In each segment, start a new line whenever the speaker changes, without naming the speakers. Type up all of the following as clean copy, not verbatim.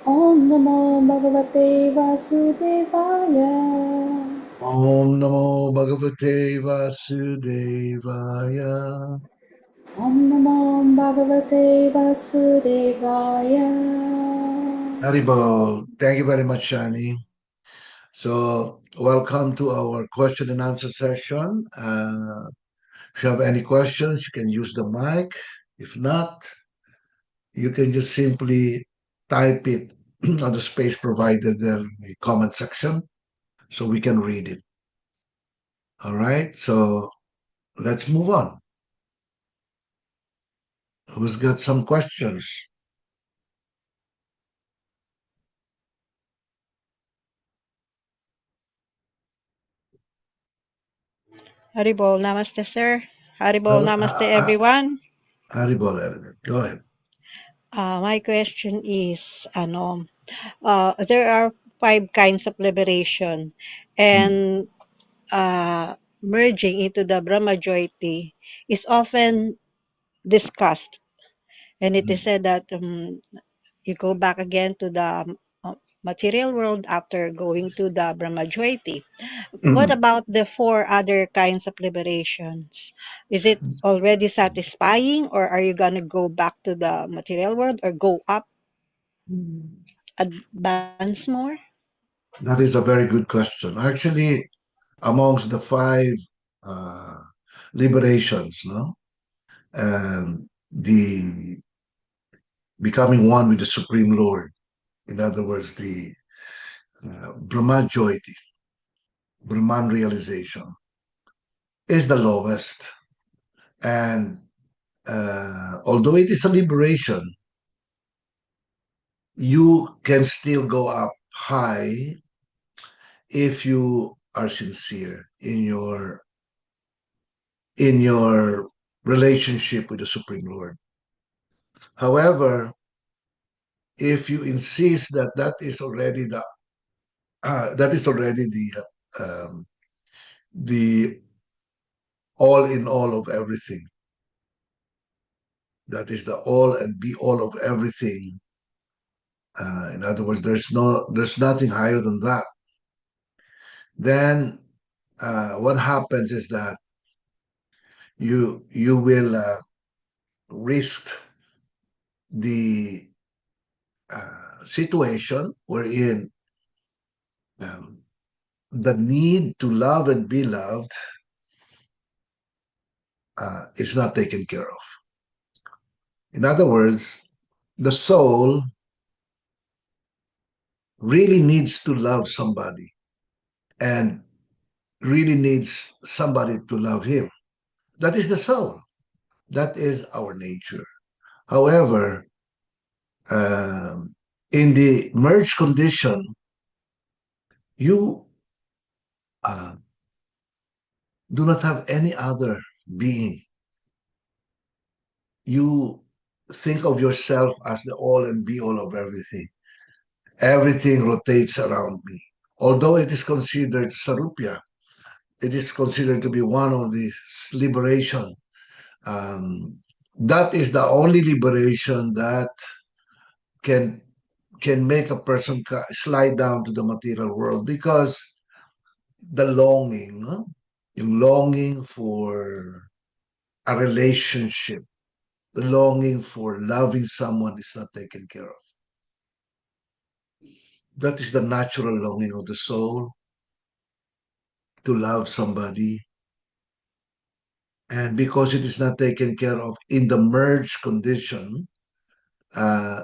ॐ नमो भगवते वासुदेवाय।
Om Namo Bhagavate Vasudevaya.
ॐ नमो भगवते वासुदेवाय।
Haribol. Thank you very much, Shani. So, welcome to our question and answer session. If you have any questions, you can use the mic. If not, you can just simply type it on the space provided there in the comment section so we can read it. All right, so let's move on. Who's got some questions?
Haribol, namaste, sir. Haribol, namaste, everyone.
Haribol, go ahead.
My question is, there are five kinds of liberation,
Mm,
and merging into the Brahma Jyoti is often discussed, and it is
mm,
said that you go back again to the material world after going to the Brahma Jyoti. What
mm.
about the four other kinds of liberations? Is it already satisfying, or are you gonna go back to the material world or go up, advance more?
That is a very good question. Actually, amongst the five uh, liberations, no, and the becoming one with the Supreme Lord, in other words, the Brahma Jyoti, Brahman realization, is the lowest. And although it is a liberation, you can still go up high if you are sincere in your relationship with the Supreme Lord. However, if you insist that that is already the all in all of everything, that is the all and be all of everything. In other words, there's nothing higher than that. Then what happens is that you will risk the situation wherein um, the need to love and be loved is not taken care of. In other words, the soul really needs to love somebody and really needs somebody to love him. That is the soul. That is our nature. However, um, in the merge condition, you uh, do not have any other being. You think of yourself as the all and be all of everything. Everything rotates around me. Although it is considered sarupya, it is considered to be one of the liberation. Um, that is the only liberation that can can make a person slide down to the material world because the longing, no? Yung longing for a relationship, the longing for loving someone is not taken care of. That is the natural longing of the soul to love somebody. And because it is not taken care of in the merge condition,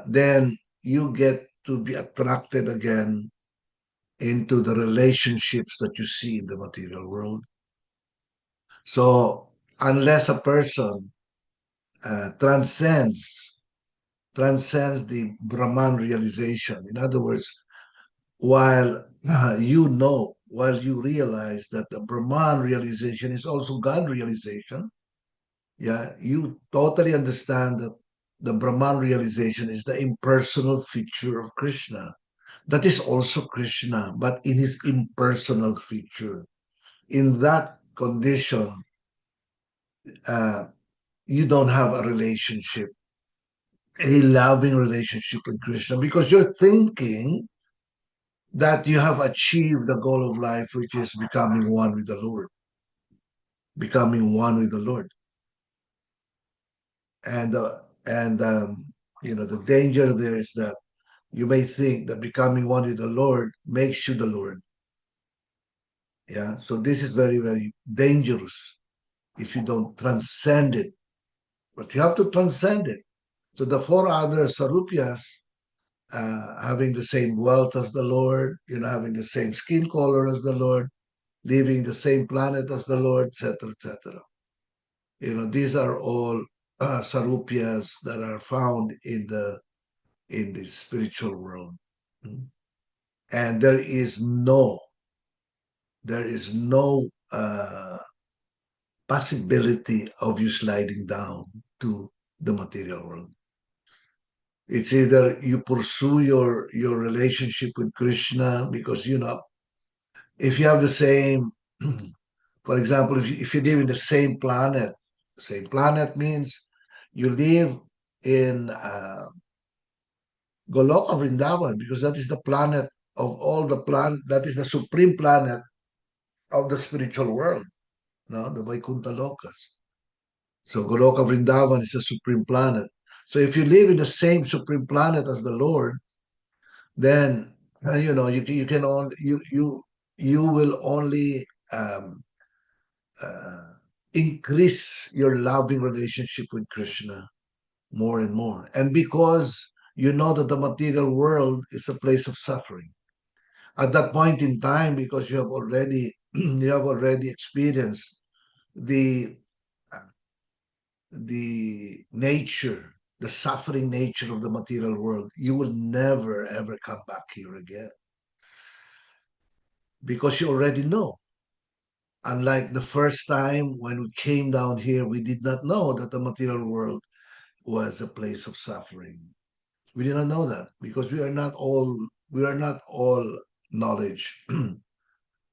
then you get to be attracted again into the relationships that you see in the material world. So, unless a person transcends the Brahman realization, in other words, while you realize that the Brahman realization is also God realization, yeah, you totally understand that the Brahman realization is the impersonal feature of Krishna. That is also Krishna, but in his impersonal feature. In that condition, uh, you don't have a relationship a loving relationship with Krishna because you're thinking that you have achieved the goal of life, which is becoming one with the Lord, becoming one with the Lord. And the danger there is that you may think that becoming one with the Lord makes you the Lord. Yeah. So this is very, very dangerous if you don't transcend it. But you have to transcend it. So the four other Sarupyas, having the same wealth as the Lord, having the same skin color as the Lord, living the same planet as the Lord, etc., etc. These are all Sarupyas that are found in the spiritual world. Mm. And there is no possibility of you sliding down to the material world. It's either you pursue your relationship with Krishna because if you have the same, for example, if you live in the same planet means you live in Goloka Vrindavan because that is the planet of all the planet, that is the supreme planet of the spiritual world, no, the Vaikuntha Lokas. So Goloka Vrindavan is a supreme planet. So if you live in the same supreme planet as the Lord, then you can only you will only uh, increase your loving relationship with Krishna more and more. And because you know that the material world is a place of suffering, at that point in time, because you have already you have already experienced the the nature, the suffering nature of the material world, you will never ever come back here again because you already know. Unlike the first time when we came down here, we did not know that the material world was a place of suffering. We did not know that because we are not all knowledge.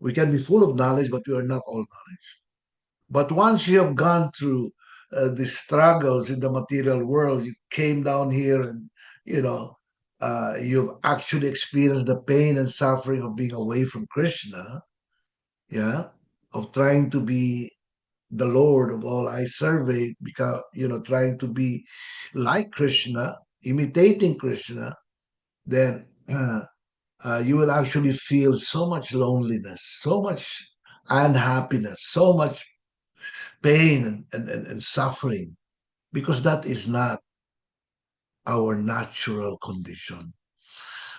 We can be full of knowledge, but we are not all knowledge. But once you have gone through the struggles in the material world, you came down here and you know you've actually experienced the pain and suffering of being away from Krishna, yeah, of trying to be the Lord of all I survey, because trying to be like Krishna, imitating Krishna, then you will actually feel so much loneliness, so much unhappiness, so much pain and suffering, because that is not our natural condition.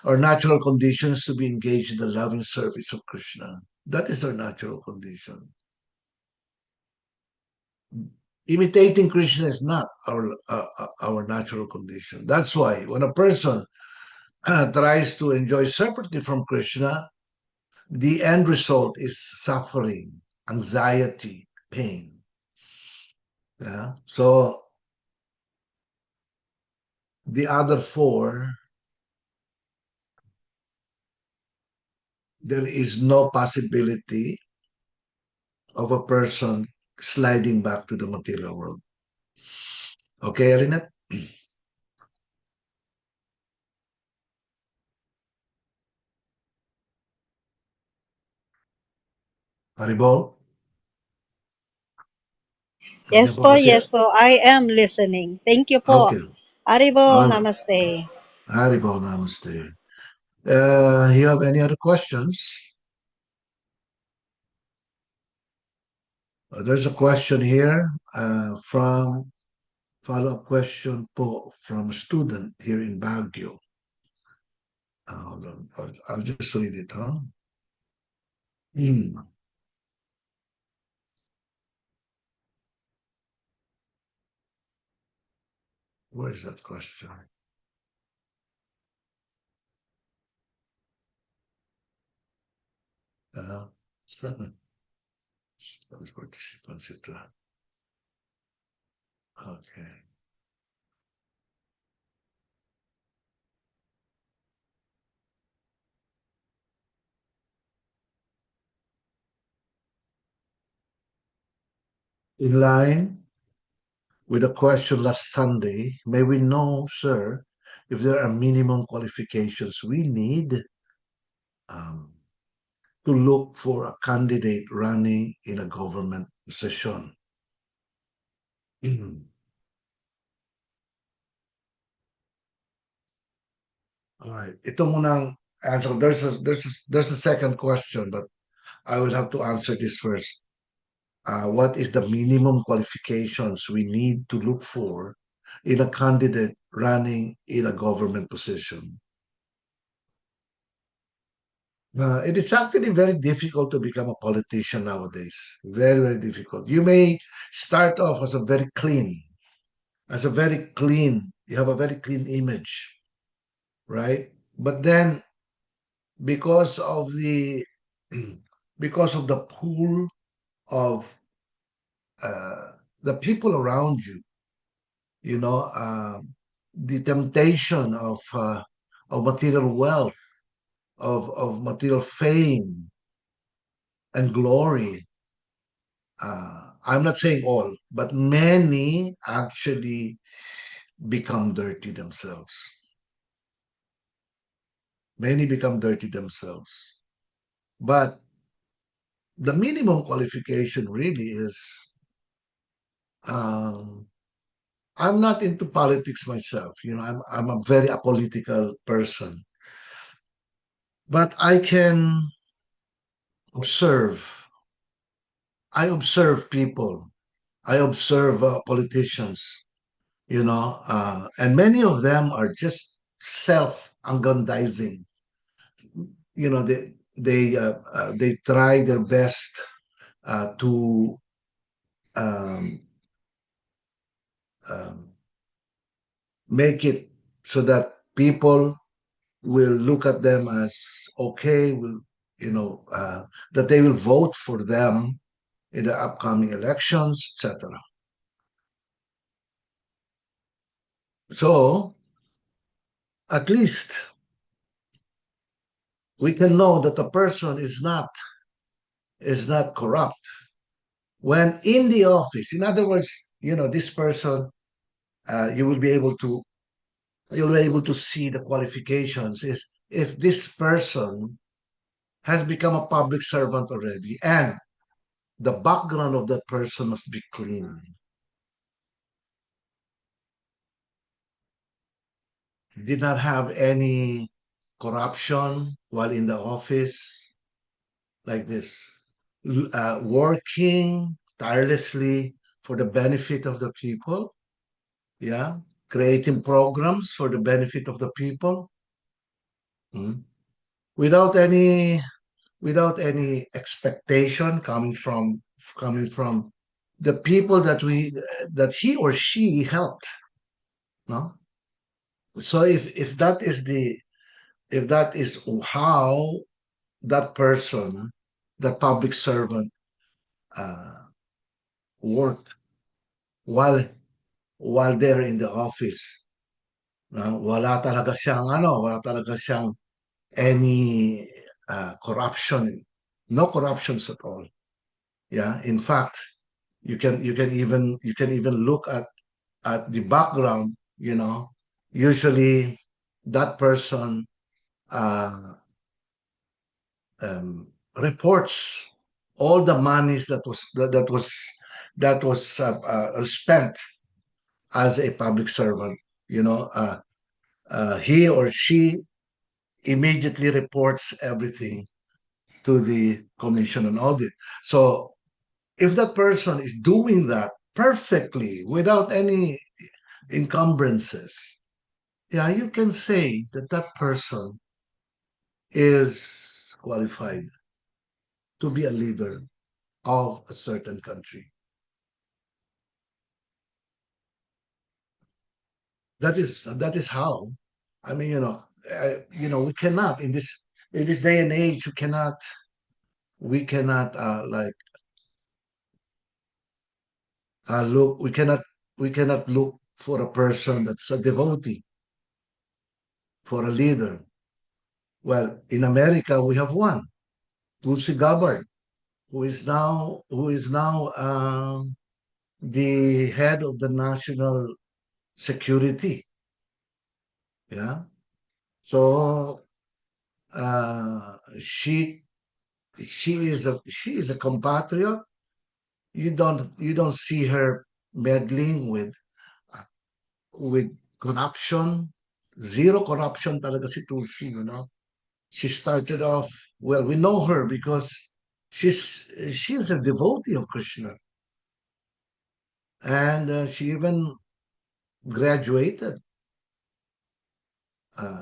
Our natural condition is to be engaged in the loving service of Krishna. That is our natural condition. Imitating Krishna is not our natural condition. That's why when a person tries to enjoy separately from Krishna, the end result is suffering, anxiety, pain. Yeah. So the other four, there is no possibility of a person sliding back to the material world. Okay, Alinat? Haribol? Nandiyan pa ba si...
Yes po, I am listening. Thank you po.
Okay.
Aribo,
All right.
namaste.
Haribol, namaste. You have any other questions? There's a question here from follow-up question po from a student here in Baguio. Hold on. I'll just read it, huh? Hmm. Where is that question? Uh, Los participantes ito. Okay. In line with a question last Sunday. May we know, sir, if there are minimum qualifications we need um, to look for a candidate running in a government position? Mhm. All right. Ito munang answer. There's a second question, but I will have to answer this first. What is the minimum qualifications we need to look for in a candidate running in a government position? It is actually very difficult to become a politician nowadays. Very, very difficult. You may start off you have a very clean image, right? But then because of the because of the pool of uh, the people around you, you know, the temptation of material wealth, of material fame and glory. I'm not saying all, but many actually become dirty themselves. Many become dirty themselves. But the minimum qualification really is um, I'm not into politics myself. I'm a very apolitical person, but observe. I observe people. I observe politicians. And many of them are just self-aggrandizing. They try their best to um, um, make it so that people will look at them as okay, that they will vote for them in the upcoming elections, etc. So at least we can know that the person is not corrupt when in the office. In other words, this person, you will be able to you'll be able to see the qualifications is if this person has become a public servant already and the background of that person must be clean. Did not have any corruption while in the office, like this, working tirelessly for the benefit of the people, yeah, creating programs for the benefit of the people, mm, without any without any expectation coming from the people that he or she helped. No, so if that is how that person, that public servant, uh, work while they're in the office, no? Wala talaga siyang any corruption, no corruptions at all. Yeah, in fact, you can even look at the background. Usually that person uh, reports all the monies that was spent as a public servant. He or she immediately reports everything to the Commission on Audit. So if that person is doing that perfectly without any encumbrances, yeah, you can say that that person is qualified to be a leader of a certain country. That is how. I mean, we cannot in this day and age. We cannot like look. We cannot look for a person that's a devotee, for a leader. Well, in America, we have one, Tulsi Gabbard, who is now the head of the national security. Yeah. So she is a compatriot. You don't see her meddling with corruption. Zero corruption talaga si Tulsi, you know. She started off, well, we know her because she's a devotee of Krishna. And she even graduated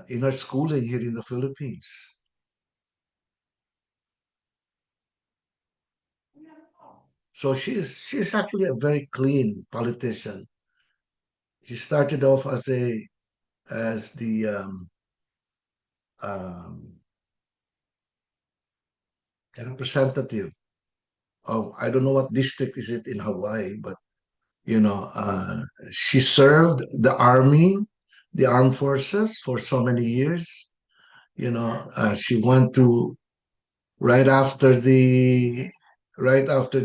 in her schooling here in the Philippines. So she's actually a very clean politician. She started off as the um, representative of, I don't know what district is it in Hawaii, but you know, she served the army, the armed forces for so many years. You know, she went to right after the right after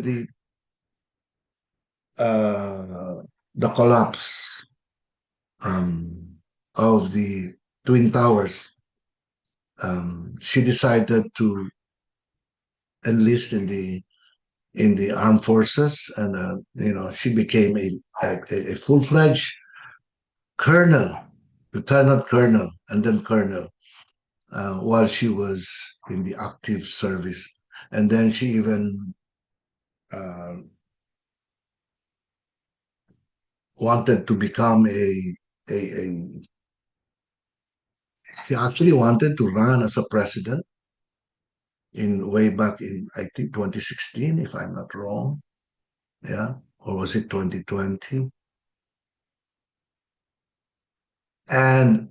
uh, the collapse of the Twin Towers. She decided to enlist in the armed forces, and she became a full fledged colonel, lieutenant colonel, and then colonel while she was in the active service, and then she even uh, wanted to become a she actually wanted to run as a president in way back in, I think, 2016, if I'm not wrong. Yeah, or was it 2020? And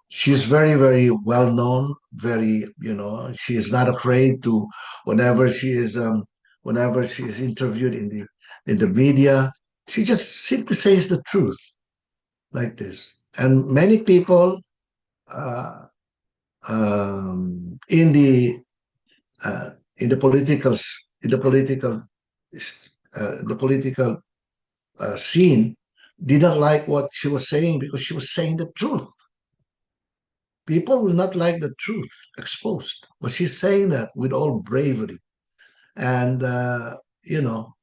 she's very, very well known. Very, she is not afraid to, whenever she is, whenever she is interviewed in the media, she just simply says the truth like this. And many people uh, in uh, in the political in the political the political scene didn't like what she was saying because she was saying the truth. People will not like the truth exposed, but she's saying that with all bravery. And, you know,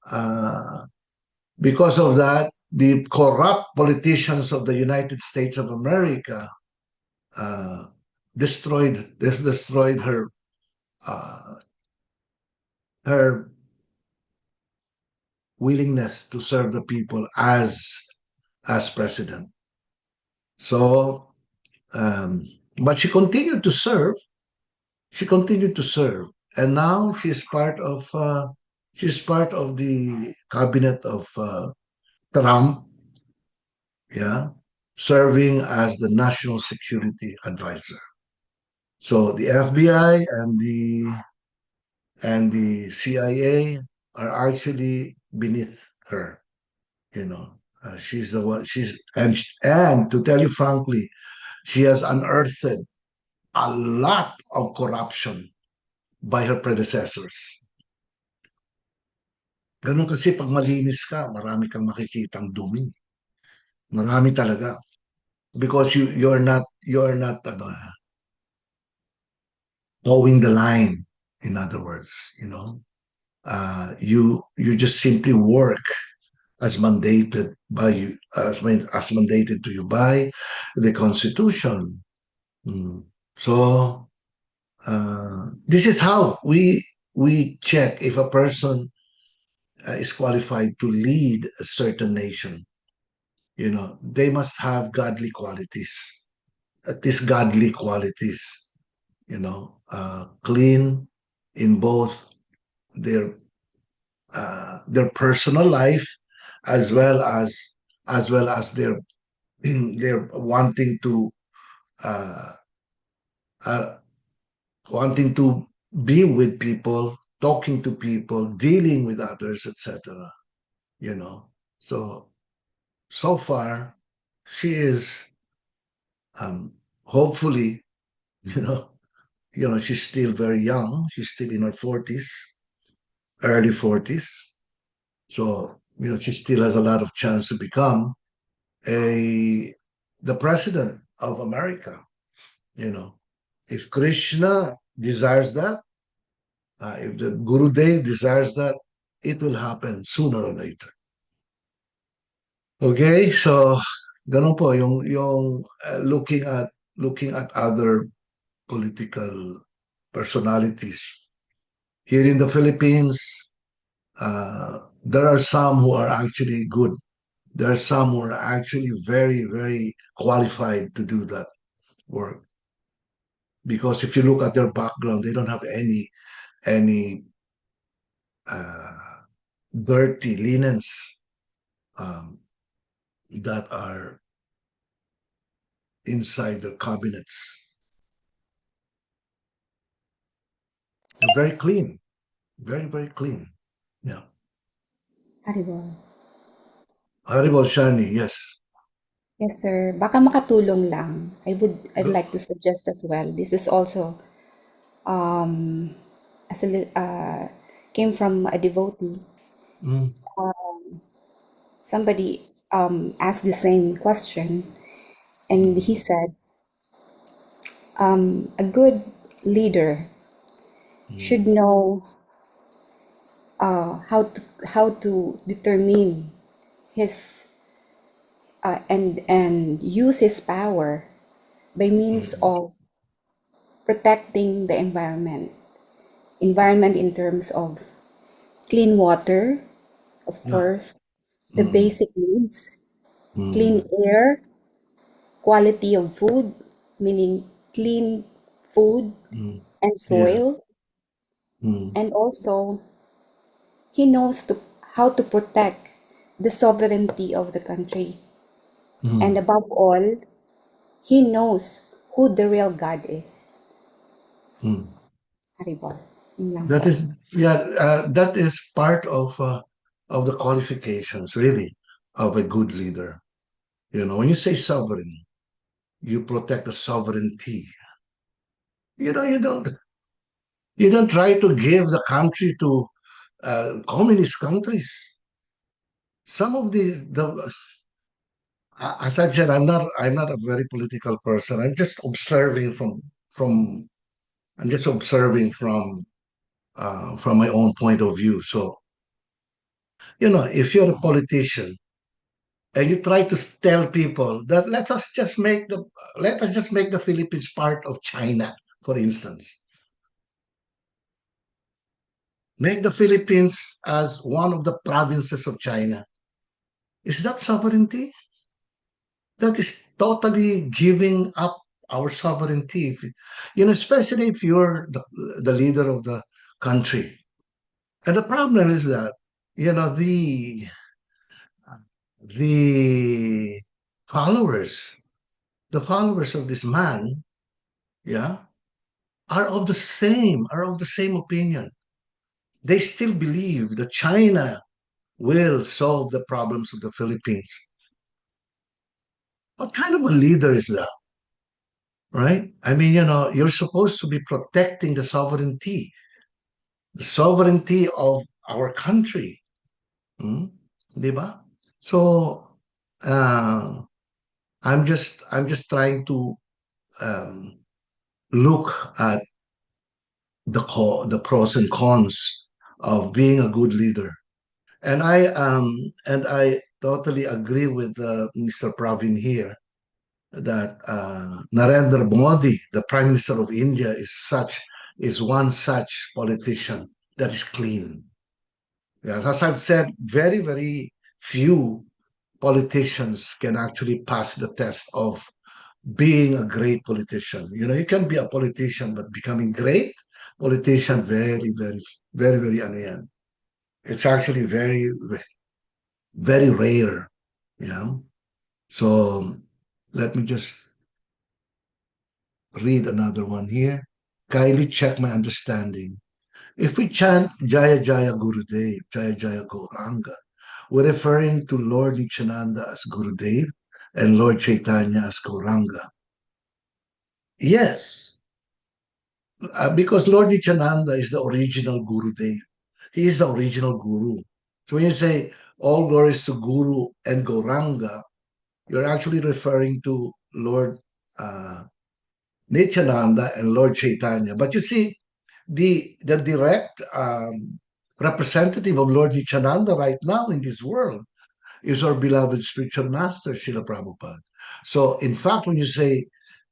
because of that, the corrupt politicians of the United States of America uh, destroyed uh, her willingness to serve the people as president. So, but she continued to serve. She continued to serve, and now she's part of the cabinet of Trump. Yeah, serving as the national security advisor. So the FBI and the CIA are actually beneath her. You know, she's the one. And to tell you frankly, she has unearthed a lot of corruption by her predecessors. Ganun kasi pag malinis ka, marami kang makikitang dumi. Marami talaga. Because you're not towing the line, in other words, you just simply work as mandated by you, as mandated to you by the Constitution. Mm. So this is how we check if a person is qualified to lead a certain nation. They must have godly qualities, at least godly qualities. Clean in both their their personal life as well as their uh, uh, wanting to be with people, talking to people, dealing with others, etc. You know, so so far she is hopefully you know she's still very young. She's still in her 40s, early 40s. So She still has a lot of chance to become a the president of America. You know, if Krishna desires that, if the Gurudev desires that, it will happen sooner or later. Okay, so ganun po yung looking at other political personalities here in the Philippines. There are some who are actually good. There are some who are actually very, very qualified to do that work. Because if you look at their background, they don't have any uh, dirty linens um, that are inside the cabinets. They're very clean, very, very clean. Yeah.
Haribol.
Haribol Shani, yes.
Yes, sir. Baka makatulong lang. I'd
Go.
like to suggest as well. This is also um as a came from a devotee.
Mm,
Somebody asked the same question, and
mm,
he said, a good leader should
mm,
know how to determine his and use his power by means
mm,
of protecting the environment in terms of clean water, of
yeah.
course, the
Mm,
basic needs, clean
mm,
air, quality of food, meaning clean food
mm,
and
yeah.
soil,
Mm,
and also he knows how to protect the sovereignty of the country. And
mm,
above all, he knows who the real God is.
mm.
Haribol. Yun lang
That
po.
is, yeah, that is part of the qualifications, really, of a good leader. When you say sovereign, you protect the sovereignty. You know, you don't try to give the country to communist countries. Some of as I said, I'm not a very political person. From I'm just observing from my own point of view. So if you're a politician and you try to tell people that let us just make the Philippines part of China, for instance, make the Philippines as one of the provinces of China. Is that sovereignty? That is totally giving up our sovereignty. Especially if you're the leader of the country. And the problem is that, the followers, the followers of this man, yeah, are of the same opinion. They still believe that China will solve the problems of the Philippines. What kind of a leader is that? Right? I mean, you're supposed to be protecting the sovereignty of our country. Hmm? Di ba? So, uh, I'm just trying to um, look at the pros and cons of being a good leader. And I totally agree with Mr. Pravin here that Narendra Modi, the Prime Minister of India, is one such politician that is clean. Yes, as I've said, very, very few politicians can actually pass the test of being a great politician. You can be a politician, but becoming great politician, very, very, very, very ano yan. It's actually very, very rare. Yeah. So let me just read another one here. Kindly check my understanding. If we chant Jaya Jaya Gurudev, Jaya Jaya Gauranga, we're referring to Lord Nityananda as Gurudev and Lord Chaitanya as Gauranga. Yes, because Lord Nityananda is the original Gurudev. He is the original Guru. So when you say, all glories to Guru and Gauranga, you're actually referring to Lord Nityananda and Lord Chaitanya. But you see, the direct representative of Lord Nityananda right now in this world is our beloved spiritual master, Srila Prabhupada. So, in fact, when you say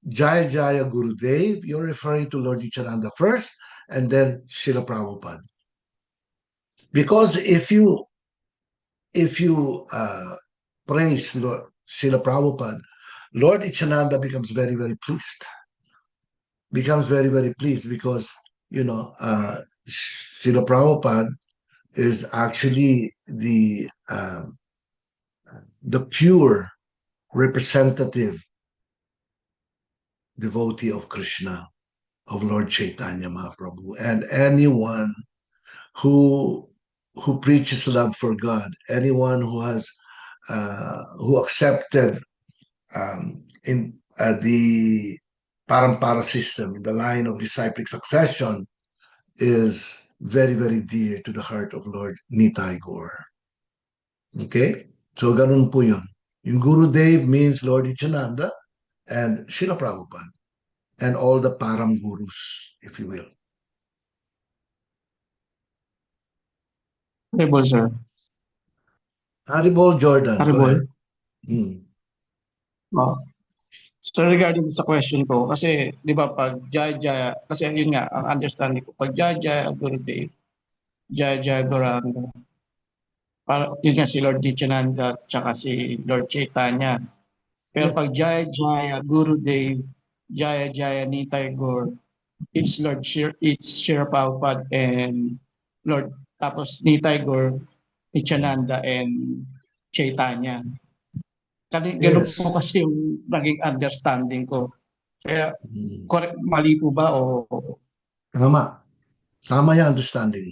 Jaya Jaya Gurudev, you're referring to Lord Nityananda first and then Srila Prabhupada. Because if you praise Lord Srila Prabhupada, Lord Nityananda becomes very, very pleased. Becomes very, very pleased because, Srila Prabhupada is actually the pure representative devotee of Krishna, of Lord Chaitanya Mahaprabhu, and anyone who who preaches love for God, anyone who accepted in the parampara system, in the line of disciplic succession, is very, very dear to the heart of Lord Nitai Gaur. Okay? So, ganun po yun. Yung Gurudev means Lord Nityananda and Srila Prabhupada and all the Param Gurus, if you will.
Haribol, sir.
Haribol Jordan, go
Haribol.
ahead. Hmm.
Oh. So regarding sa question ko, kasi di ba pag Jaya Jaya, kasi yun nga, ang understanding ko, pag Jaya Jaya Gurudev, Jaya Jaya Gauranga, para, yun nga si Lord Nityananda, tsaka si Lord Chaitanya. Pero
Yes.
pag Jaya Jaya Gurudev, Jaya Jaya Nitai Gaur, it's Srila Prabhupada and Lord, tapos Nitai Gaur, Nityananda and Chaitanya. Ganun po
Yes.
kasi yung naging understanding ko. Kaya,
Hmm.
correct, mali po ba o
Tama. Tama yung understanding.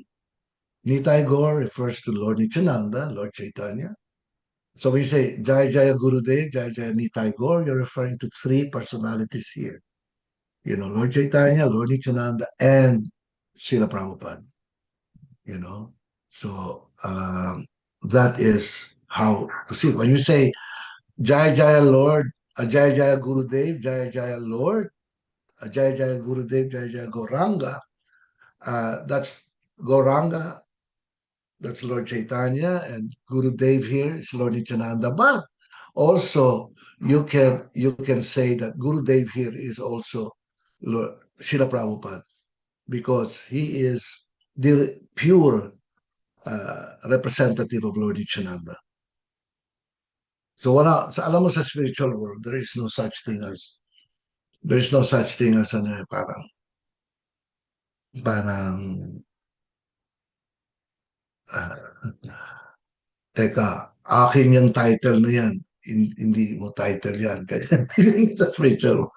Nitai Gaur refers to Lord Nityananda, Lord Chaitanya. So when you say Jaya Jaya Gurudev, Jaya Jaya Nitai Gaur, you're referring to three personalities here. Lord Chaitanya, Lord Nityananda, and Srila Prabhupada. So that is how to see. When you say Jaya Jaya Lord, Jaya Jaya Gurudev, Jaya Jaya Lord, Jaya Jaya Gurudev, Jaya Jaya Gauranga, that's Gauranga, that's Lord Chaitanya, and Gurudev here is Lord Nityananda. But also you can say that Gurudev here is also Lord Srila Prabhupada because he is the pure representative of Lord Nityananda. So alam mo sa spiritual world, there is no such thing as parang uh, teka, akin yung title na yan. Hindi mo title yan. Kaya sa spiritual,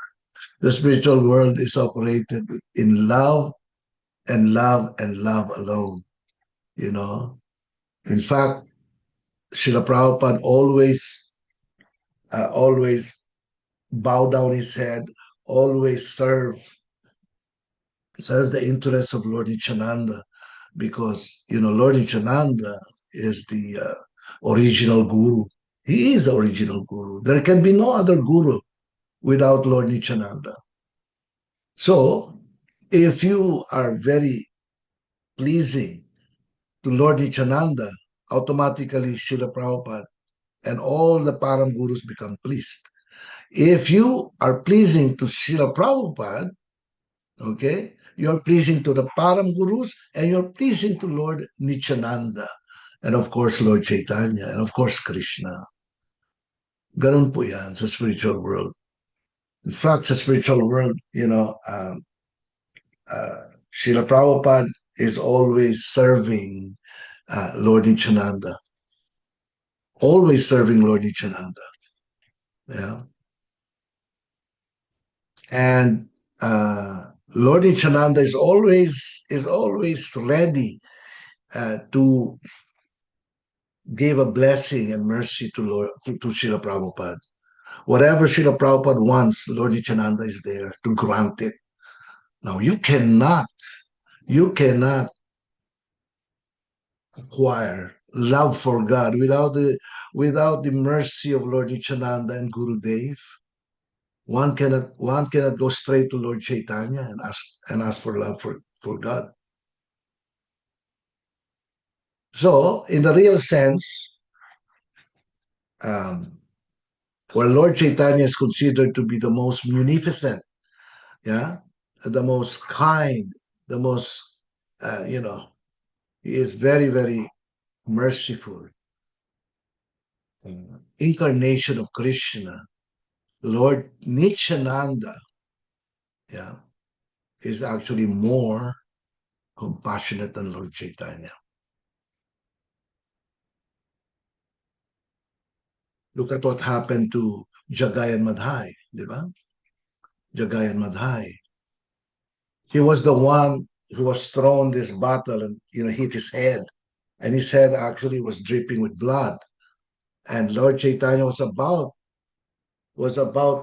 the spiritual world is operated in love and love and love alone. In fact, Srila Prabhupada always bow down his head, always serve the interests of Lord Nityananda because, Lord Nityananda is the original guru. He is the original guru. There can be no other guru without Lord Nityananda. So, if you are very pleasing to Lord Nityananda, automatically Srila Prabhupada and all the Param Gurus become pleased. If you are pleasing to Srila Prabhupada, okay, you're pleasing to the Param Gurus and you're pleasing to Lord Nityananda and of course Lord Chaitanya and of course Krishna. Ganun po yan sa spiritual world. In fact, sa spiritual world, Srila Prabhupada is always serving Lord Nityananda. Always serving Lord Nityananda. Yeah. And Lord Nityananda is always ready to give a blessing and mercy to Srila Prabhupada. Whatever Srila Prabhupada wants, Lord Nityananda is there to grant it. Now you cannot acquire love for God, without the mercy of Lord Nityananda and Gurudev, one cannot go straight to Lord Chaitanya and ask for love for God. So, in the real sense, um, where Lord Chaitanya is considered to be the most munificent, yeah, the most kind, the most, he is very, very merciful. Incarnation of Krishna, Lord Nityananda, yeah, is actually more compassionate than Lord Chaitanya. Look at what happened to Jagay and Madhai, di ba? Jagay and Madhai. He was the one who was thrown this bottle and hit his head, and his head actually was dripping with blood. And Lord Chaitanya was about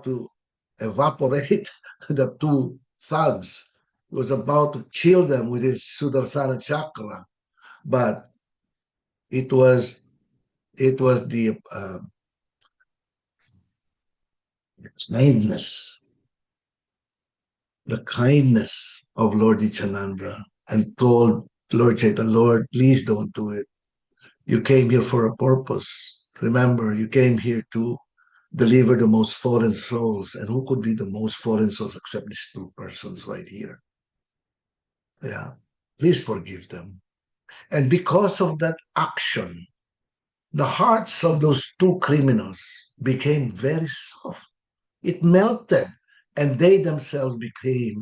to evaporate the two thugs. He was about to kill them with his Sudarsana chakra, but it was the kindness, of Lord Nityananda, and told Lord Chaitanya, Lord, please don't do it. You came here for a purpose. Remember, you came here to deliver the most fallen souls. And who could be the most fallen souls except these two persons right here? Yeah. Please forgive them. And because of that action, the hearts of those two criminals became very soft. It melted, and they themselves became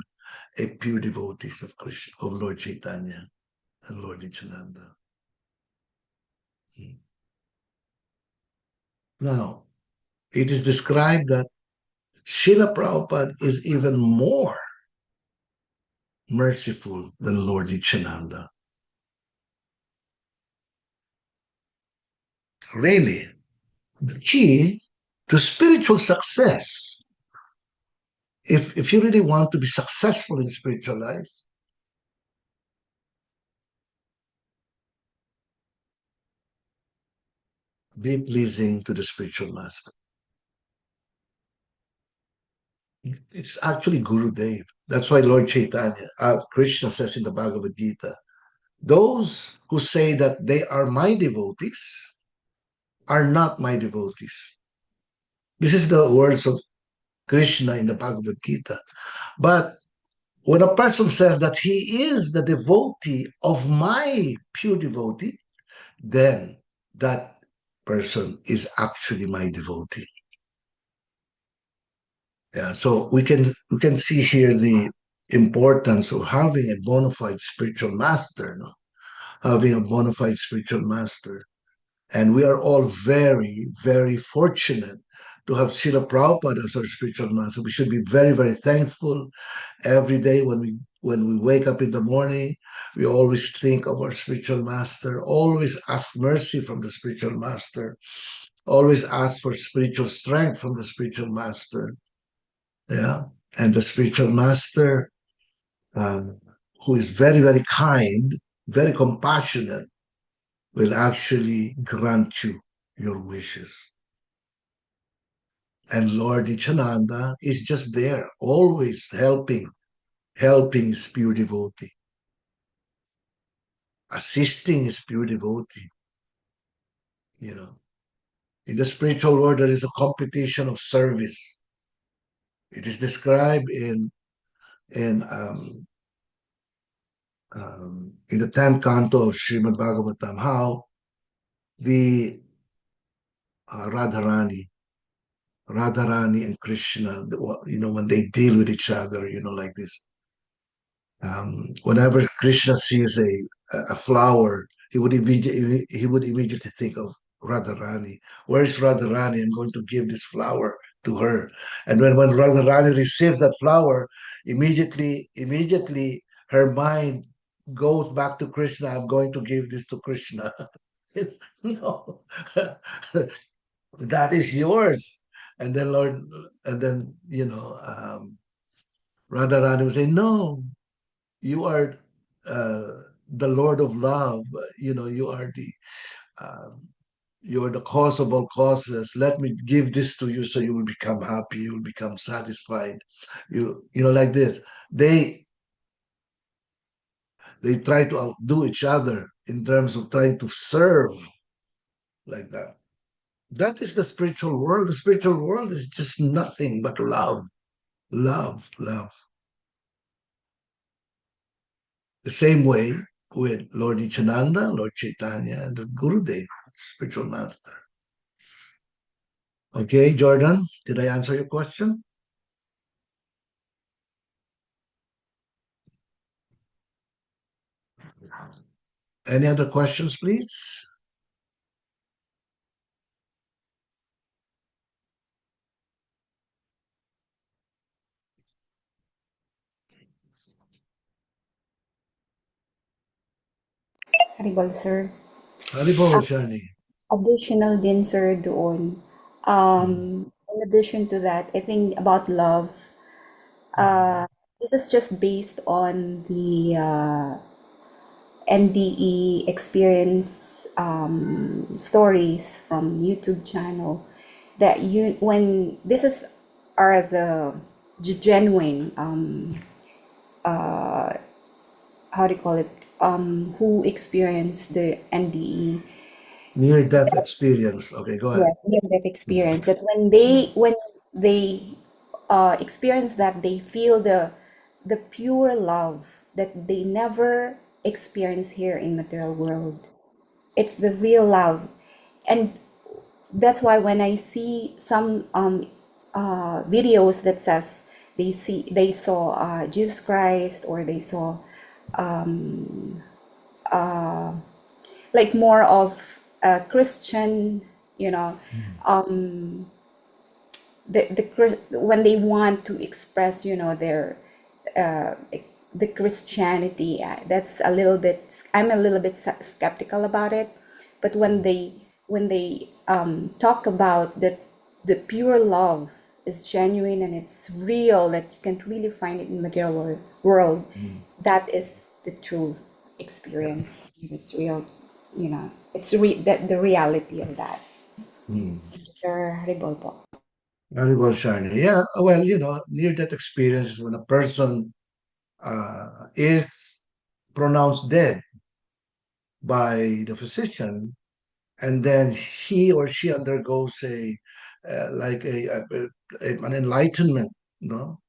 a pure devotees of Krishna, of Lord Chaitanya and Lord Nityananda. Now, it is described that Srila Prabhupada is even more merciful than Lord Nityananda. Really, the key to spiritual success, if you really want to be successful in spiritual life, be pleasing to the spiritual master. It's actually Guru Dev. That's why Lord Chaitanya, Krishna says in the Bhagavad Gita, those who say that they are my devotees are not my devotees. This is the words of Krishna in the Bhagavad Gita. But when a person says that he is the devotee of my pure devotee, then that person is actually my devotee. Yeah, so we can see here the importance of having a bona fide spiritual master, no? Having a bona fide spiritual master. And we are all very, very fortunate to have Srila Prabhupada as our spiritual master. We should be very, very thankful every day when we wake up in the morning. We always think of our spiritual master, always ask mercy from the spiritual master, always ask for spiritual strength from the spiritual master. Yeah. And the spiritual master, um, who is very, very kind, very compassionate, will actually grant you your wishes. And Lord Nityananda is just there, always helping his pure devotee, assisting his pure devotee. In the spiritual world, there is a competition of service. It is described in the 10th canto of Srimad Bhagavatam how the Radharani and Krishna, when they deal with each other, like this. Whenever Krishna sees a flower, he would immediately think of Radharani. Where is Radharani? I'm going to give this flower to her. And when Radharani receives that flower, immediately her mind goes back to Krishna. I'm going to give this to Krishna. No, that is yours. And then Radharani will say, no, you are uh, the Lord of Love. You are um, you're the cause of all causes. Let me give this to you so you will become happy. You will become satisfied. You know, like this. They try to outdo each other in terms of trying to serve like that. That is the spiritual world. The spiritual world is just nothing but love, love, love. The same way with Lord Ichananda, Lord Chaitanya, and the Gurudev, spiritual master. Okay, Jordan, did I answer your question? Any other questions, please?
Haribol, sir.
Haribol, Shani.
Additional din, sir, doon.
Mm,
In addition to that, I think about love,
mm,
this is just based on the NDE experience stories from YouTube channel that you when this is are the genuine how do you call it who experienced the NDE.
near-death experience. Okay, go ahead.
Yes, near-death
Mm,
experience. That
mm,
when they experience that, they feel the pure love that they never experience here in material world. It's the real love, and that's why when I see some videos that says they saw Jesus Christ, or they saw like more of a Christian, you know,
mm,
when they want to express, you know, their uh, the Christianity, that's a little bit, I'm a little bit skeptical about it. But when they talk about that the pure love is genuine and it's real, that you can really find it in material world,
mm.
that is the truth
Yeah.
experience. It's real, you know, that the reality of that.
Mm.
Thank you, Sir Haribol po.
Haribol, Shani. Yeah, well, near-death experience is when a person is pronounced dead by the physician, and then he or she undergoes like an enlightenment, you know,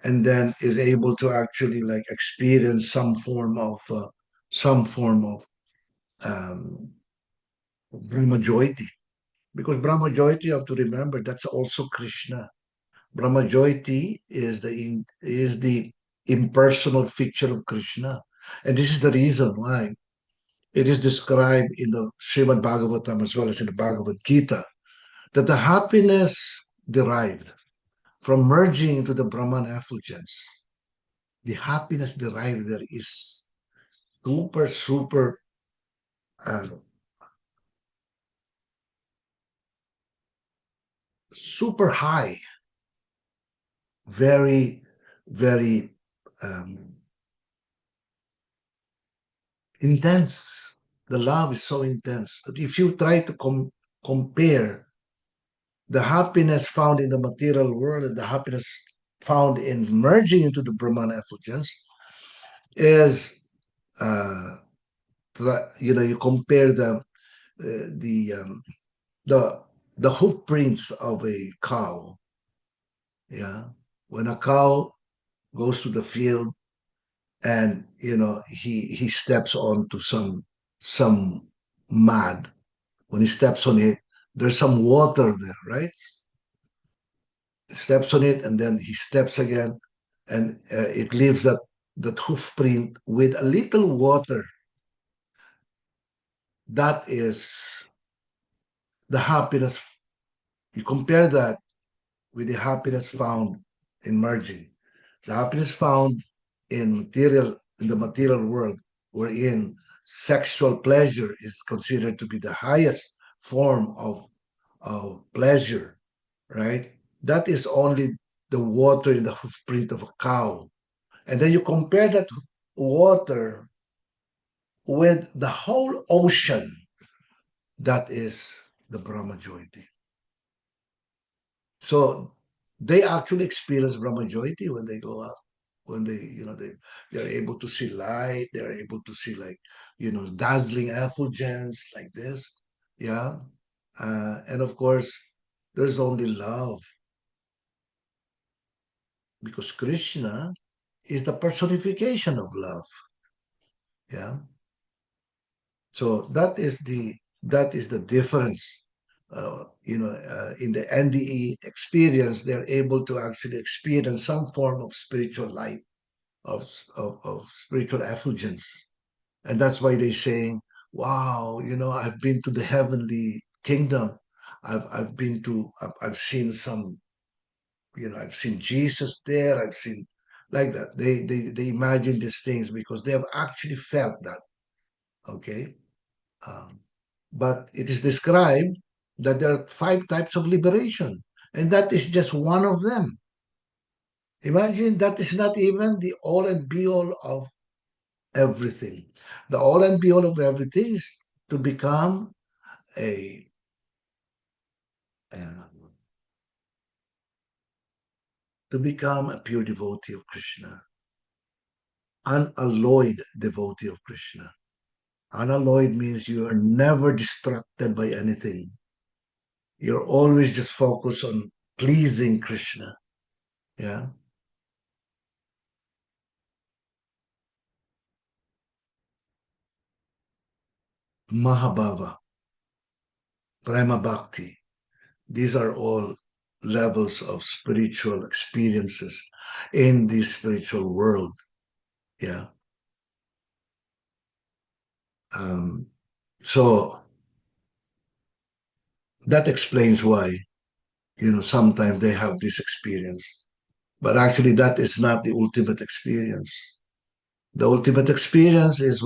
and then is able to actually like experience some form of um, Brahma Joyiti. Because Brahma Joyiti, you have to remember, that's also Krishna. Brahma Joyiti is the impersonal feature of Krishna, and this is the reason why it is described in the Srimad Bhagavatam as well as in the Bhagavad Gita that the happiness derived from merging into the Brahman effulgence, the happiness derived there is super, super, uh, super high, very, very um, intense. The love is so intense that if you try to compare the happiness found in the material world and the happiness found in merging into the Brahman effulgence, is you compare the the the hoof prints of a cow. Yeah, when a cow goes to the field and he steps onto some mud. When he steps on it, there's some water there, right? Steps on it and then he steps again, and it leaves that hoof print with a little water. That is the happiness. You compare that with the happiness found in merging. The happiness found in the material world, wherein sexual pleasure is considered to be the highest form of pleasure, right? That is only the water in the hoofprint of a cow. And then you compare that water with the whole ocean that is the Brahma Jyoti. So they actually experience Brahma Jyoti when they go up, when they're able to see light, they're able to see like, dazzling effulgence like this. Yeah. And of course, there's only love because Krishna is the personification of love. Yeah. So that is the difference. In the NDE experience, they're able to actually experience some form of spiritual light, of spiritual effulgence, and that's why they saying, "Wow, I've been to the heavenly kingdom. I've seen some, I've seen Jesus there. I've seen like that. They imagine these things because they have actually felt that. Okay." Um, but it is described that there are 5 types of liberation, and that is just one of them. Imagine that is not even the all and be all of everything. The all and be all of everything is to become a uh, pure devotee of Krishna, unalloyed devotee of Krishna. Unalloyed means you are never distracted by anything. You're always just focused on pleasing Krishna. Yeah. Mahabhava, Prema Bhakti. These are all levels of spiritual experiences in the spiritual world. Yeah. Um, so that explains why, sometimes they have this experience. But actually, that is not the ultimate experience. The ultimate experience is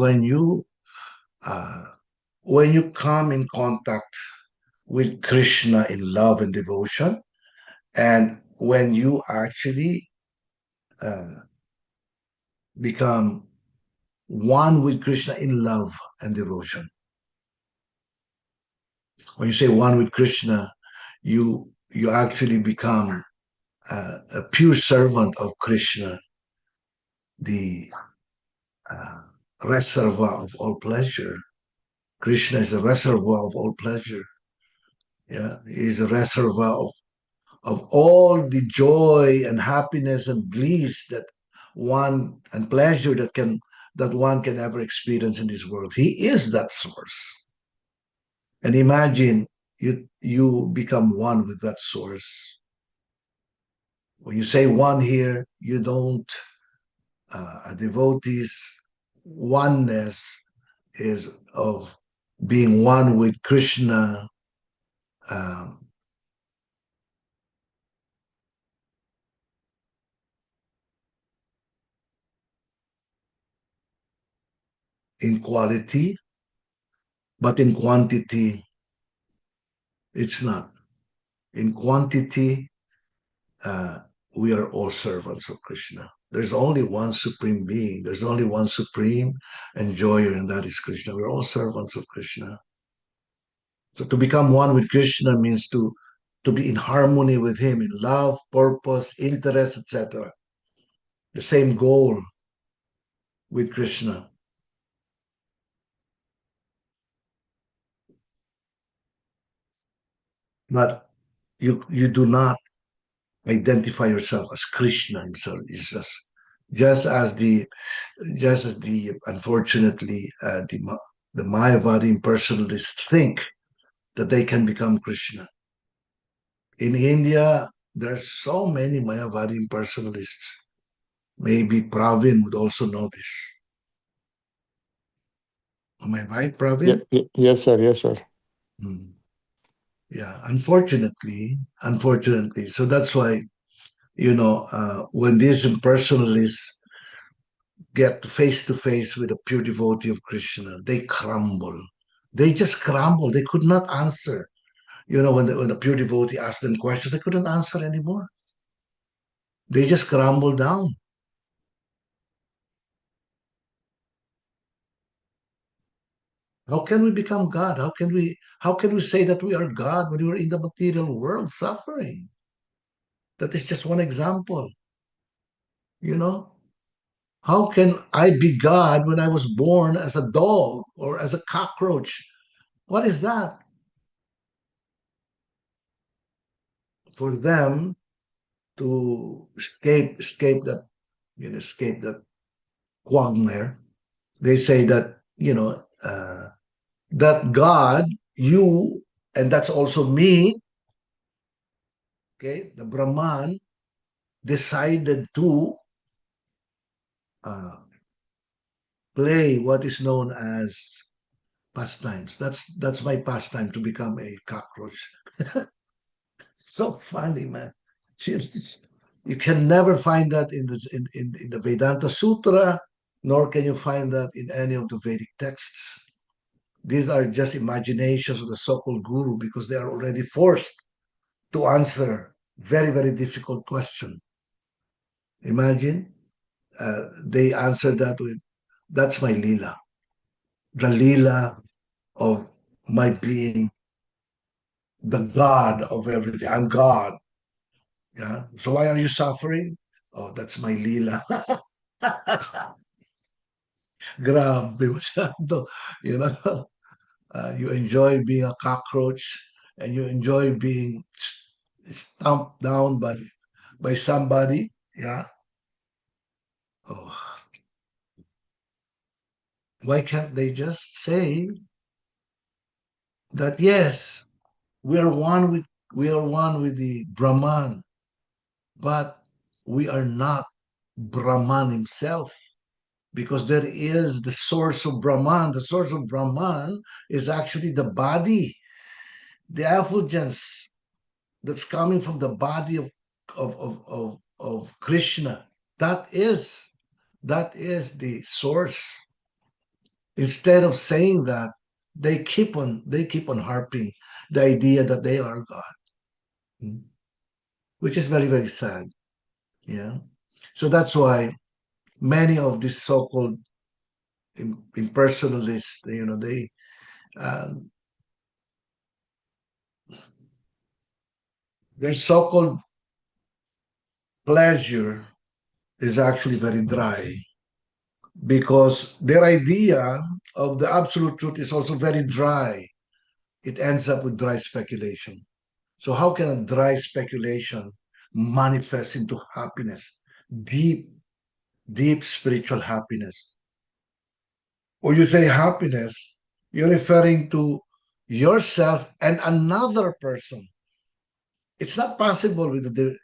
uh, when you come in contact with Krishna in love and devotion, and when you actually uh, become one with Krishna in love and devotion. When you say one with Krishna, you actually become a pure servant of Krishna, the uh, reservoir of all pleasure. Krishna is the reservoir of all pleasure. Yeah, he is a reservoir of all the joy and happiness and bliss and pleasure that one can ever experience in this world. He is that source. And imagine you become one with that source. When you say one here, you don't a devotee's oneness is of being one with Krishna, um, in quality, but in quantity, it's not. In quantity, uh, we are all servants of Krishna. There's only one supreme being. There's only one supreme enjoyer, and that is Krishna. We're all servants of Krishna. So to become one with Krishna means to be in harmony with Him in love, purpose, interest, etc. The same goal with Krishna. But you do not identify yourself as Krishna Himself. It's just as the unfortunately the Mayavadi impersonalists think that they can become Krishna. In India, there's so many Mayavadi impersonalists. Maybe Pravin would also know this. Am I right,
Yeah,
Pravin?
yes, sir. Yes, sir.
Hmm. Yeah, unfortunately. So that's why, when these impersonalists get face to face with a pure devotee of Krishna, they crumble. They just crumble. They could not answer. When the pure devotee asked them questions, they couldn't answer anymore. They just crumble down. How can we become God? How can we say that we are God when we're in the material world suffering? That is just one example, you know? How can I be God when I was born as a dog or as a cockroach? What is that? For them to escape that quagmire, they say that, that God, you, and that's also me, okay, the Brahman decided to uh, play what is known as pastimes. That's my pastime, to become a cockroach. So funny, man. You can never find that in the Vedanta Sutra, nor can you find that in any of the Vedic texts. These are just imaginations of the so-called guru because they are already forced to answer very, very difficult question. Imagine they answer that with, "That's my lila, the lila of my being, the God of everything. I'm God." Yeah. So why are you suffering? Oh, that's my lila. Grabe masyado. You know, you enjoy being a cockroach and you enjoy being stomped down by somebody. Yeah. Oh, why can't they just say that yes, we are one with the Brahman, but we are not Brahman himself, because there is the source of Brahman. The source of Brahman is actually the body, the effulgence that's coming from the body of Krishna. That is that is the source. Instead of saying that, they keep on harping the idea that they are God, hmm, which is very, very sad. Yeah. So that's why many of these so-called impersonalists, they um, their so-called pleasure is actually very dry, because their idea of the absolute truth is also very dry. It ends up with dry speculation. So how can a dry speculation manifest into happiness, deep, deep spiritual happiness? Or you say happiness, you're referring to yourself and another person. It's not possible with the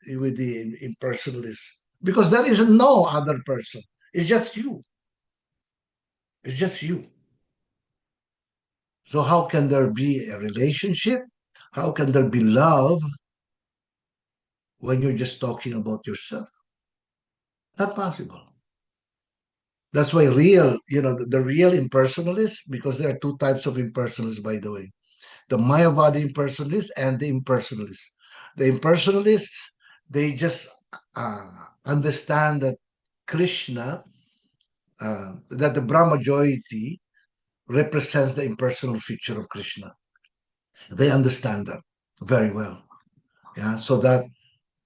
impersonalist, because there is no other person. It's just you. It's just you. So how can there be a relationship? How can there be love when you're just talking about yourself? Not possible. That's why the real impersonalists, because there are two types of impersonalists, by the way, the Mayavadi impersonalists and the impersonalists. The impersonalists, they just understand that Krishna, that the Brahma Jyoti represents the impersonal feature of Krishna. They understand that very well. Yeah, so that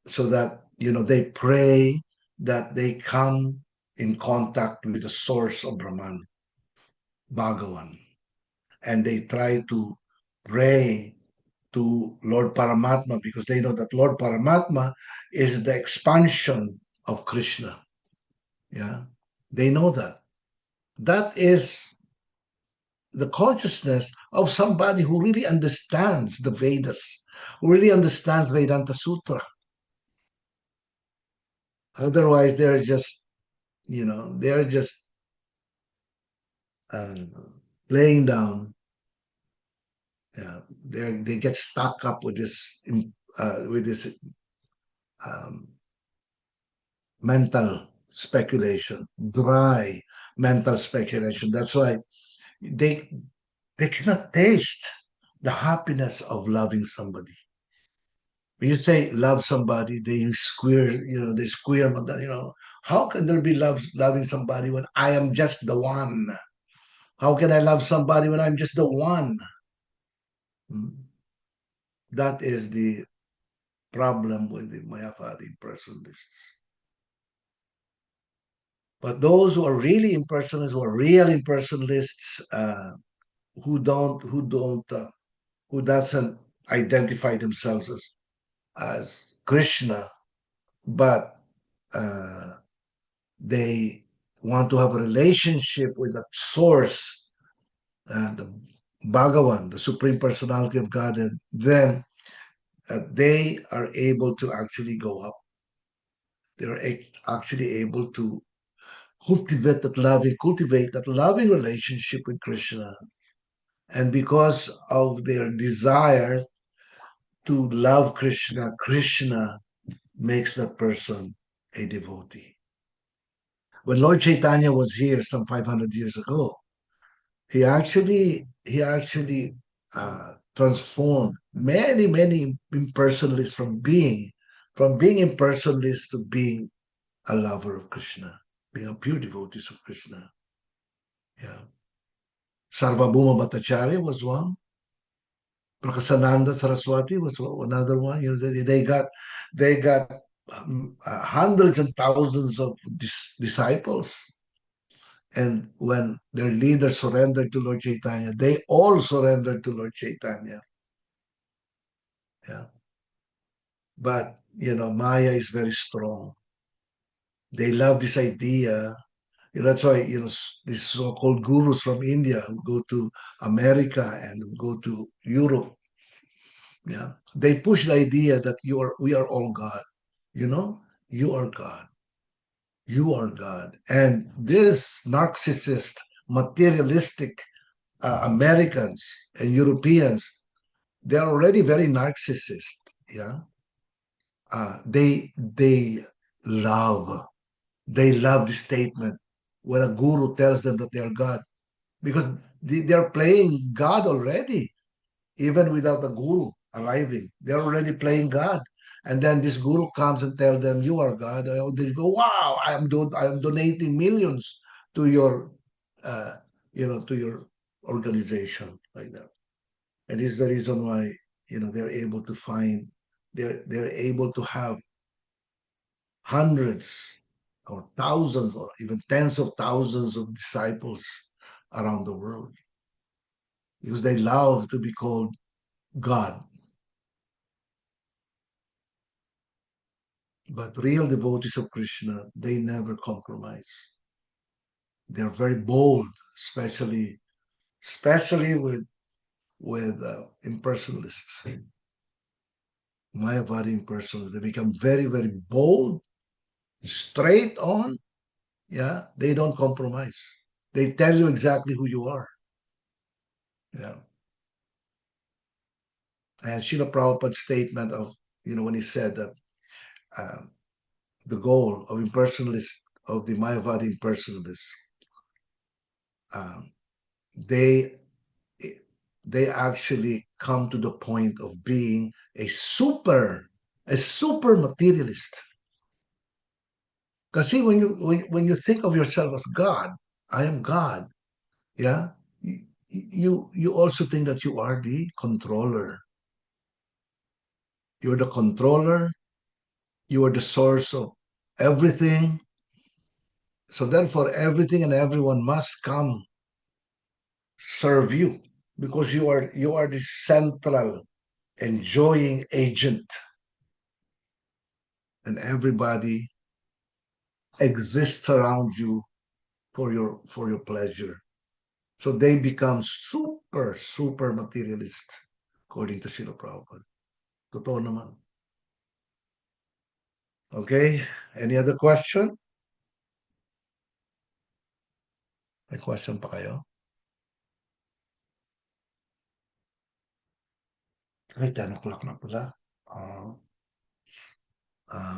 they pray that they come in contact with the source of Brahman, Bhagavan, and they try to pray to Lord Paramatma, because they know that Lord Paramatma is the expansion of Krishna. Yeah, they know that. That is the consciousness of somebody who really understands the Vedas, who really understands Vedanta Sutra. Otherwise, they're just um, laying down. Yeah, they get stuck up with this um, mental speculation, dry mental speculation. That's why they they cannot taste the happiness of loving somebody. When you say love somebody, they squirm at that. How can there be loving somebody when I am just the one? How can I love somebody when I'm just the one? Hmm. That is the problem with the Mayavadi impersonalists. But those who are really impersonalists, who are real impersonalists, who doesn't identify themselves as Krishna, but uh, they want to have a relationship with the source, the Bhagavan, the Supreme Personality of God, and then they are able to actually go up. They are actually able to cultivate that loving relationship with Krishna. And because of their desire to love Krishna, Krishna makes that person a devotee. When Lord Chaitanya was here some 500 years ago, he actually transformed many impersonalists from being impersonalists to being a lover of Krishna, being a pure devotee of Krishna. Yeah. Sarvabhauma Bhattacharya was one. Prakasananda Saraswati was another one. They got hundreds and thousands of disciples. And when their leader surrendered to Lord Chaitanya, they all surrendered to Lord Chaitanya. Yeah. But Maya is very strong. They love this idea. That's why these so-called gurus from India who go to America and who go to Europe, yeah, they push the idea that we are all God. You know, you are God. You are God. And this narcissist, materialistic Americans and Europeans, they're already very narcissist. Yeah, they love they love the statement when a guru tells them that they are God, because they're playing God already, even without the guru arriving. They're already playing God. And then this guru comes and tell them, "You are God." They go, "Wow, I am donating millions to your, uh, to your organization," like that. And this is the reason why they're able to find, they're able to have hundreds or thousands or even tens of thousands of disciples around the world because they love to be called God. But real devotees of Krishna, they never compromise. They're very bold, especially with impersonalists, Mayavadi impersonalists. They become very bold, straight on. Yeah, they don't compromise. They tell you exactly who you are. Yeah, and Srila Prabhupada's statement of when he said that um, the goal of impersonalists, of the Mayavadi impersonalists, um, they they actually come to the point of being a super materialist. Because see, when you think of yourself as God, I am God. Yeah, you also think that you are the controller. You're the controller. You are the source of everything. So therefore, everything and everyone must come serve you because you are the central enjoying agent, and everybody exists around you for your pleasure. So they become super materialist, according to Srila Prabhupada. Totoo naman. Okay? Any other question? May question pa kayo? Ay, 10 o'clock na pala. Uh,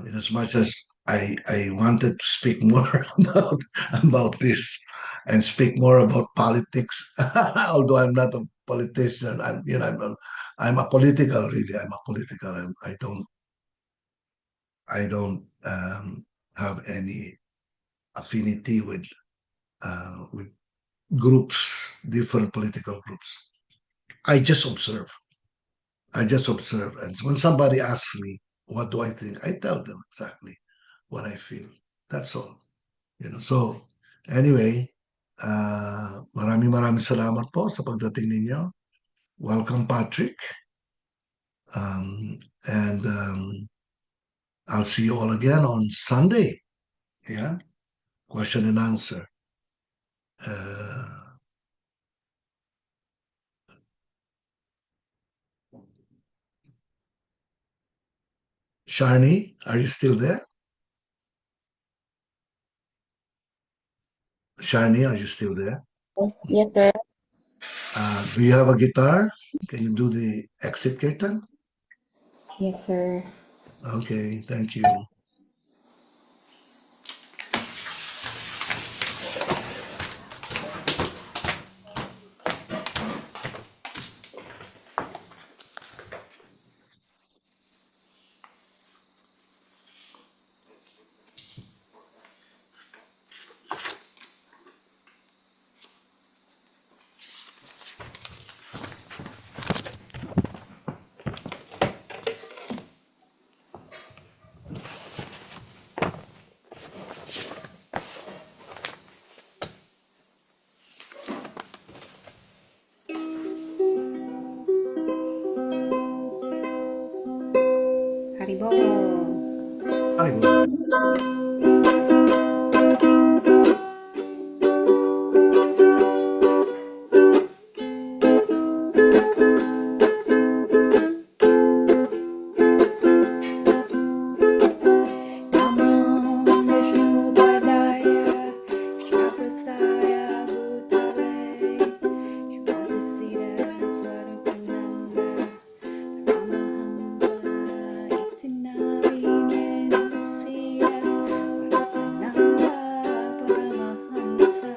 in as much as I wanted to speak more about this and speak more about politics, although I'm not a politician, I'm a political, really. I'm a political. I don't have any affinity with groups, different political groups. I just observe. I just observe. And when somebody asks me, what do I think? I tell them exactly what I feel. That's all. So, anyway, maraming salamat po sa pagdating ninyo. Welcome, Patrick. And I'll see you all again on Sunday. Yeah. Question and answer. Shani, are you still there? Shani, are you still there?
Yes, sir.
Do you have a guitar? Can you do the exit kirtan?
Yes, sir.
Okay, thank you.
Haribol.
Hi, Bo.
Namah Vishnu Padaya Shaprastaya Bhutale Shivadasida Swarupananda Paramahamsa Itinari Nenusida Swarupananda Paramahamsa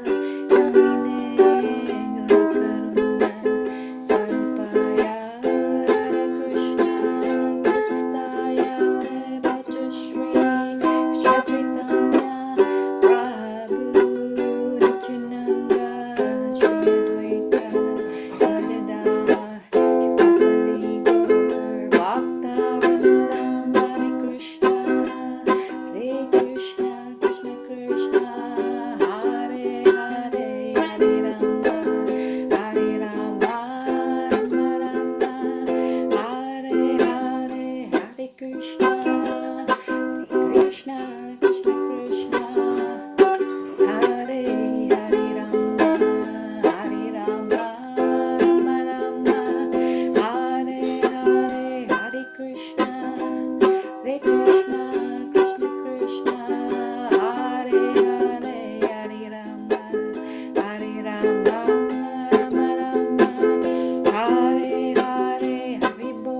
Yamine Gurakarunan Swarupaya Radha Krishna Kristaya Deva Shri Krishna Chaitanya Prabhu Nityananda Shri Advaita Gadadhar Shivasadi Gaur Bhakta Vrindam Hare Krishna Krishna Krishna Hare Hare Hare Rama Rama Rama Hare Hare Hare Krishna Krishna Krishna Hare Hare Rama Rama Rama Hare Hare Hare Krishna Krishna Krishna Hare Hare Hare Rama Rama Rama Hare Hare Hare Bo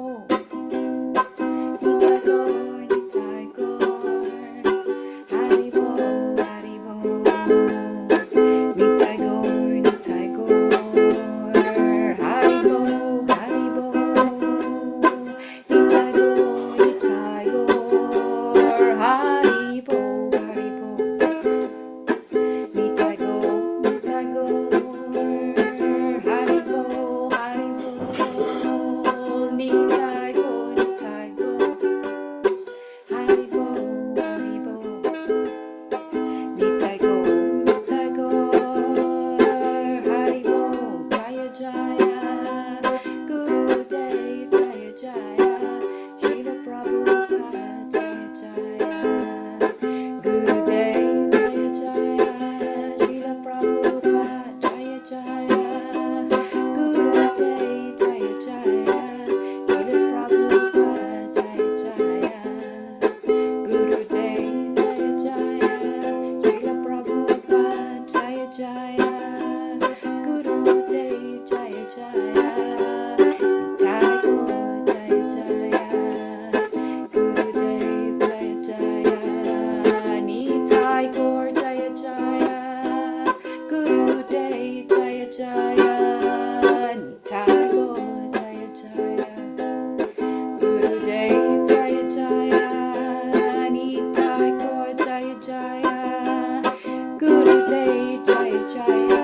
Nitai Gaur Haribo, Haribo, Nitai Gaur, Haribo, Haribo, Nitai Gaur, Haribo, Haribo, Nitai Gaur, Haribo, Haribo, Nitai Gaur, Haribo, Haribo. Nitai Gaur, Haribo, Jaya Jaya, Gurudev Jaya Jaya, Srila Prabhupada Jaya Jaya, Gurudev Jaya Jaya, Srila Prabhupada Jaya Jaya, Gurudev Jaya Jaya, Srila Prabhupada Jaya Jaya. Gurudev Jaya Jaya, Srila Prabhupada Jaya Jaya, Gurudev Jaya Jaya, Nitai Gaur Jaya Jaya, Gurudev Jaya Jaya, Nitai Gaur Jaya Jaya, Gurudev Jaya Jaya, Nitai Gaur Jaya Jaya. Gurudev Jaya Jaya, Nitai Gaur Jaya Jaya, Gurudev Jaya Jaya,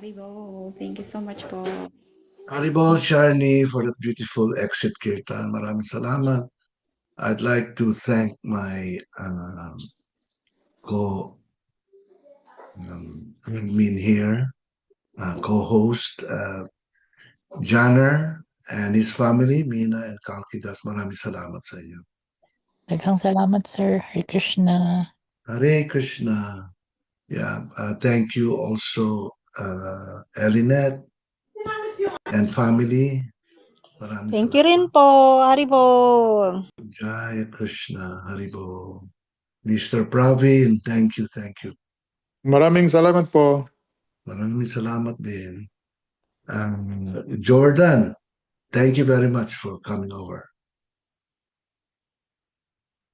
Haribol. Thank you so much po.
Haribol, Sharni, for that beautiful exit, Kirtan. Maraming salamat. I'd like to thank my co admin here, co-host, Janner and his family, Mina and Kalkidas. Maraming salamat sa inyo.
Daghang salamat, sir. Hare Krishna.
Hare Krishna. Yeah, thank you also, Elinette and family. Maraming
Thank you rin
salamat.
po. Haribol.
Jai Krishna, Haribo. Mr. Praveen, thank you, thank you.
Maraming salamat po.
Maraming salamat din. Jordan, thank you very much for coming over.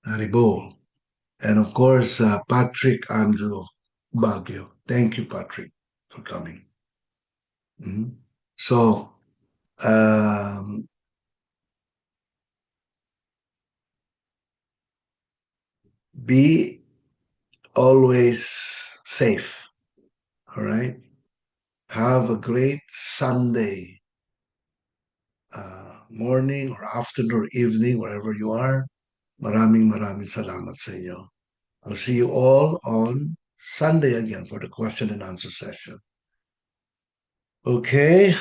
Haribo. And of course, Patrick Andrew Baguio. Thank you, Patrick, for coming. Mhm. So, be always safe. All right. Have a great Sunday morning or afternoon or evening, wherever you are. Maraming salamat sa inyo. I'll see you all on Sunday again for the question and answer session. Okay.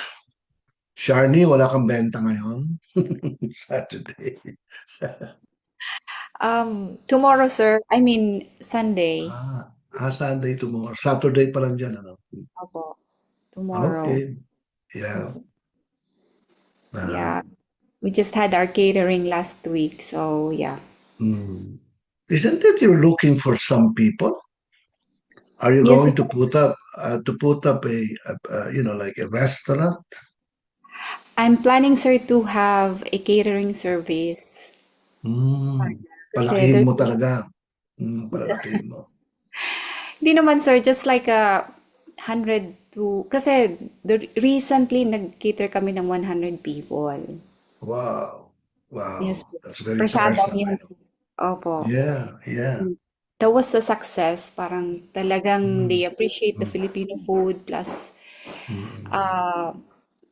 Sharni, wala kang benta ngayon? Saturday.
Tomorrow, sir. I mean, Sunday.
Sunday tomorrow. Saturday pa lang dyan, ano?
Opo. Tomorrow.
Okay. Yeah.
Yeah. We just had our catering last week, so yeah.
Isn't it you're looking for some people? Are you
Yes,
going to put up a like a restaurant?
I'm planning, sir, to have a catering service. Kasi
Palakihin mo talaga. Palakihin mo.
Hindi naman, sir, just like a 100 to, kasi recently nag-cater kami ng 100 people.
Wow.
Yes,
Wow. That's very
prasadam
tiresome.
yun. Opo.
Yeah, yeah.
That was a success. Parang talagang they appreciate the
Mm.
Filipino food plus
Mm.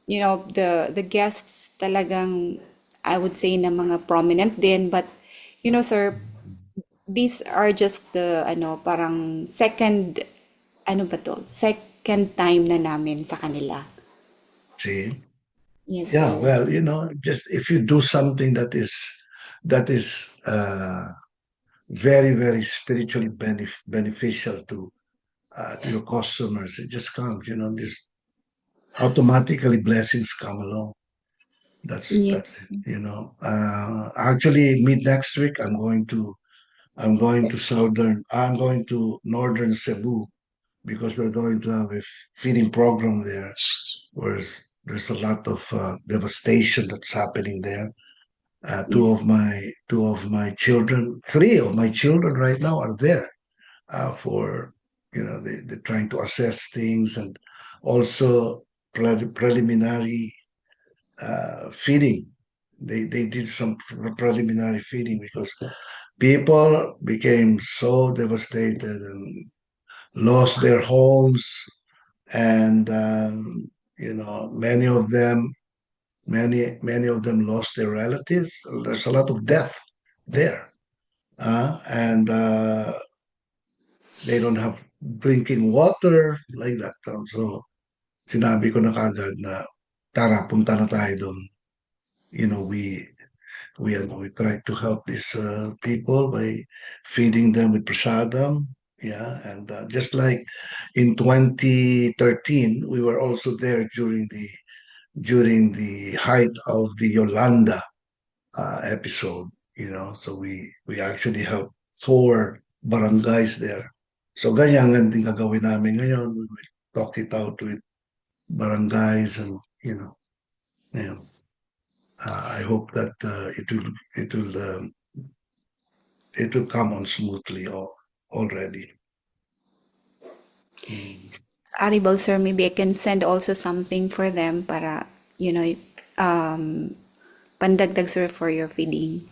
the guests talagang I would say na mga prominent din, but sir, these are just the parang second second time na namin sa kanila.
See?
Yes,
Yeah,
sir.
well, just if you do something that is very, very spiritually beneficial to your customers, it just comes, this automatically blessings come along. That's
Yes.
actually mid next week I'm going to northern Cebu because we're going to have a feeding program there, where there's a lot of devastation that's happening there.
Yes.
Two of my children, three of my children right now are there for they're trying to assess things, and also preliminary feeding. They did some preliminary feeding because people became so devastated and lost their homes, and many of them lost their relatives. There's a lot of death there, and they don't have drinking water like that. So sinabi ko na kagad na tara, punta na tayo doon. We try to help these people by feeding them with prasadam. Yeah, and just like in 2013, we were also there during the height of the Yolanda episode. So we actually helped 4 barangays there. So ganyan ang din gagawin namin ngayon. We will talk it out with barangays, and yeah. I hope that it will come on smoothly already.
Aribal, sir, maybe I can send also something for them para, pandagdag, sir, for your feeding.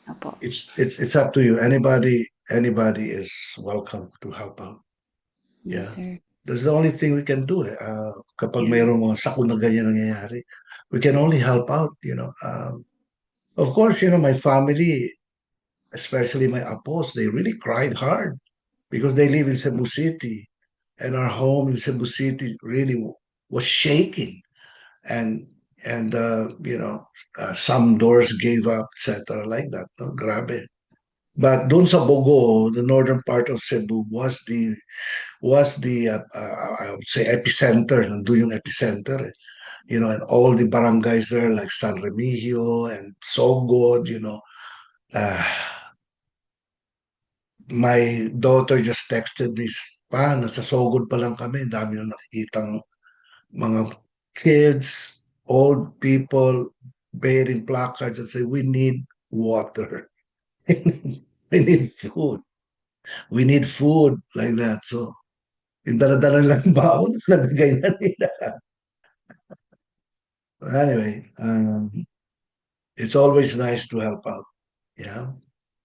Opo.
It's up to you. Anybody is welcome to help out.
Yes,
Yeah.
sir.
That's the only thing we can do. Kapag
Yeah.
mayroong mga sakuna ganyan nangyayari, we can only help out, Of course, my family, especially my apos, they really cried hard because they live in Cebu City, and our home in Cebu City really was shaking, and some doors gave up, etc., like that. No? Grabe. But dun sa Bogo, the northern part of Cebu was the I would say epicenter. Nandun yung epicenter. And all the barangays there like San Remigio and Sogod. Uh, my daughter just texted me, pa, nasa Sogod pa lang kami, dami na nakikitang mga kids, old people bearing placards that say, we need water. We need food. We need food like that. So, yung dala-dala lang baon, nabigay na nila. Anyway, it's always nice to help out. Yeah.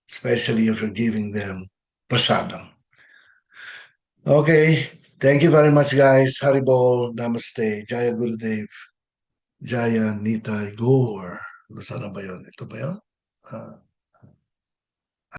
Especially if you're giving them prasadam. Okay. Thank you very much, guys. Haribol, Namaste, Jaya Gurudev, Jaya Nitai Gaur. Nasaan na ba yun? Ito ba yun?